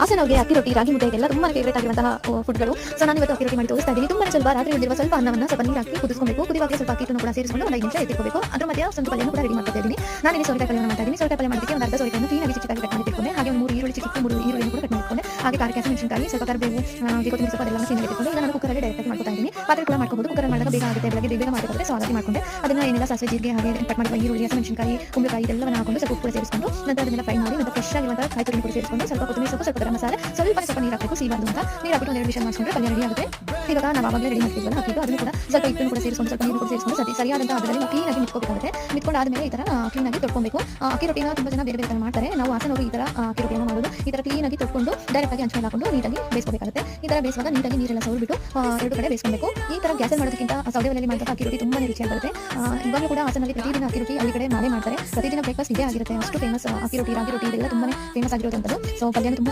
ಹಾಸನವ್ರಿಗೆ ಅಕ್ಕಿ ರೊಟ್ಟಿ, ರಾಗಿ ಮುದ್ದೆ ಇದೆಲ್ಲ ತುಂಬಾ ಫೇವರೇಟ್ ಆಗಿರುವಂತಹ ಫುಡ್ಗಳು. ಸೊ ನಾನು ಇವತ್ತು ಅಕ್ಕಿ ರೊಟ್ಟಿ ಮಾಡಿ ತೋರಿಸ್ತಾ ಇದ್ದೀನಿ. ತುಂಬಾ ಸ್ವಲ್ಪ ರಾತ್ರಿ ಉಳಿದಿರುವ ಸ್ವಲ್ಪ ಅನ್ನವನ್ನು ಸ್ವಲ್ಪ ನೀರು ಹಾಕಿ ಕುದಿಸ್ಕೊಬೇಕು. ಕುದಿವಾಗ ಸ್ವಲ್ಪ ಅಕ್ಕಿಯನ್ನು ಕೂಡ ಸೇರಿಸಿಕೊಂಡು ಒಂದು 5 ನಿಮಿಷ ಎತ್ತಿರಬೇಕು. ಅದ್ರ ಮಧ್ಯೆ ಸ್ವಲ್ಪ ಪಲ್ಯನೂ ಕೂಡ ರೆಡಿ ಮಾಡ್ತಾ ಇದ್ದೀನಿ. ನಾನು ಇಲ್ಲಿ ಸೋರೆಕಾಯಿ ಪಲ್ಯವನ್ನು ಮಾಡ್ತಾ ಇದ್ದೀನಿ. ಸೋರೆಕಾಯಿ ಪಲ್ಯ ಮಾಡೋದಕ್ಕೆ ಒಂದು ಅರ್ಧ ಸೋರೆಕಾಯನ್ನು ಕ್ಲೀನಾಗಿ ಚಿಕ್ಕದಾಗಿ ಕಟ್ ಮಾಡಿ ಇಟ್ಕೊಂಡೆ. ಹಾಗೆ ಒಂದು 3 ಈರುಳ್ಳಿ ಚಿಕ್ಕ 3 ಈರುಳ್ಳಿ ಕೂಡ ಕಟ್ ಮಾಡಿಟ್ಕೊಂಡೆ. ಹಾಗೆ ಖಾರಕ್ಕೆ ಹಸಿಮೆಣಸಿನಕಾಯಿ, ಸ್ವಲ್ಪ ಕರಿಬೇವು, ಕೊತ್ತಂಬರಿ ಸೊಪ್ಪು ಅದೆಲ್ಲ ಕ್ಲೀನಾಗಿ ಇಟ್ಕೊಂಡು ಈಗ ನಾನು ಕುಕ್ಕರಲ್ಲಿ ಡೈರೆಕ್ಟ್ ಮಾಡ್ಕೊತಾ ಇದ್ದೀನಿ. ಪಾತ್ರೆ ಕೂಡ ಮಾಡ್ಕೋಬಹುದು. ಕುಕ್ಕರ್ ಮಾಡಿದಾಗ ಬೇಗ ಆಗುತ್ತೆ, ಬೆಳಗ್ಗೆ ಬೇಗ ಮಾಡಬೇಕಾದ್ರೆ ಸೊ ಹಾಗಾಗಿ ಮಾಡ್ಕೊಂಡೆ. ಅದನ್ನ ಏನೆಲ್ಲ ಸಾಸಿವೆ, ಜೀರಿಗೆ, ಹಾಗೆ ಕಟ್ ಮಾಡಿದ ಈರುಳ್ಳಿ, ಹಸಿಮೆಣಸಿನಕಾಯಿ, ಕುಂಬಳಕಾಯಿ ಇದೆಲ್ಲವನ್ನು ಹಾಕೊಂಡು ಸ್ವಲ್ಪ ಉಪ್ಪು ಸೇರಿಸಿಕೊಂಡು ನಂತರ ಅದನ್ನೆಲ್ಲ ಫ್ರೈ ಮಾಡಿ ನಂತರ ಫ್ರೆಶ್ ಆಗಿರುವಂತಹ ಕಾಯಿ ತುರಿ ಕೂಡ ಸೇರಿಸಿಕೊಂಡು ಸ್ವಲ್ಪ ಕೊತ್ತಂಬರಿ ಸೊಪ್ಪು, ಸ್ವಲ್ಪ ಗರಂ ಮಸಾಲೆ, ಸ್ವಲ್ಪ ನೀರು ಹಾಕಬೇಕು, ಸಿಗಬಾರ್ದು ಅಂತ. ನೀರು ಹಾಕಿಟ್ಟು ಒಂದು 2 ವಿಷಲ್ ಮಾಡಿಕೊಂಡ್ರೆ ಪಲ್ಯ ರೆಡಿ ಆಗುತ್ತೆ. ಇವಾಗ ನಾವು ಆವಾಗಲೇ ರೆಡಿ ಮಾಡ್ತೀವಲ್ಲ ಹಾಕಿದ್ದು ಅದನ್ನು ಕೂಡ ಸ್ವಲ್ಪ ಹಿಟ್ಟನ್ನು ಕೂಡ ಸೇರಿಸ್ಕೊಂಡು ಸ್ವಲ್ಪ ನೀರು ಕೂಡ ಸೇರಿಸ್ಕೊಂಡು ಸರಿಯಾದಂತಹ ಅದರಲ್ಲಿ ಕ್ಲೀನಾಗಿ ಮಿಟ್ಕೋಬೇಕಾಗುತ್ತೆ. ಮಿಟ್ಕೊಂಡಾದ್ಮೇಲೆ ಈ ತರ ಕ್ಲೀನಾಗಿ ತೊಳ್ಕೊಬೇಕು. ಅಕ್ಕಿ ರೊಟ್ಟಿನ ತುಂಬಾ ಜನ ಬೇರೆ ಬೇರೆ ತರ ಮಾಡ್ತಾರೆ. ನಾವು ಹಾಸನವರು ಈ ತರ ಅಕ್ಕಿ ರೊಟ್ಟಿಯನ್ನು ಮಾಡೋದು ಈ ತರ ಕ್ಲೀನಾಗಿ ತೊಳ್ಕೊಂಡು ಡೈರೆಕ್ಟ್ ಆಗಿ ಹಂಚ್ಕೊಂಡು ಹಾಕೊಂಡು ನೀಟಾಗಿ ಬೇಯಿಸಬೇಕಾಗುತ್ತೆ. ಈ ತರ ಬೇಯಿಸುವಾಗ ನೀಟಾಗಿ ನೀರೆಲ್ಲ ಸವರ್ಬಿಟ್ಟು 2 ಕಡೆ ಬೇಯಿಸಬೇಕು. ಈ ತರ ಗ್ಯಾಸಲ್ಲಿ ಮಾಡೋದಕ್ಕಿಂತ ಸೌದೆ ಒಲೆಯಲ್ಲಿ ಮಾಡಿದಾಗ ಅಕ್ಕಿ ರೊಟ್ಟಿ ತುಂಬಾ ರುಚಿಯಾಗಿರುತ್ತೆ. ಇವಾಗ ಕೂಡ ಹಾಸನಲ್ಲಿ ಪ್ರತಿದಿನ ಅಕ್ಕಿ ರೊಟ್ಟಿ ಹಳ್ಳಿ ಕಡೆ ಮಾಡೇ ಮಾಡ್ತಾರೆ. ಪ್ರತಿದಿನ ಬ್ರೇಕ್ಫಾಸ್ಟ್ ಇದೇ ಆಗಿರುತ್ತೆ. ಅಷ್ಟು ಫೇಮಸ್ ಅಕ್ಕಿ ರೊಟ್ಟಿ, ರಾಗಿ ರೊಟ್ಟಿ ಇದೆಲ್ಲ ತುಂಬಾ ಫೇಮಸ್ ಆಗಿರೋದಂಥದ್ದು. ಸೊ ಪಲ್ಯನೂ ತುಂಬಾ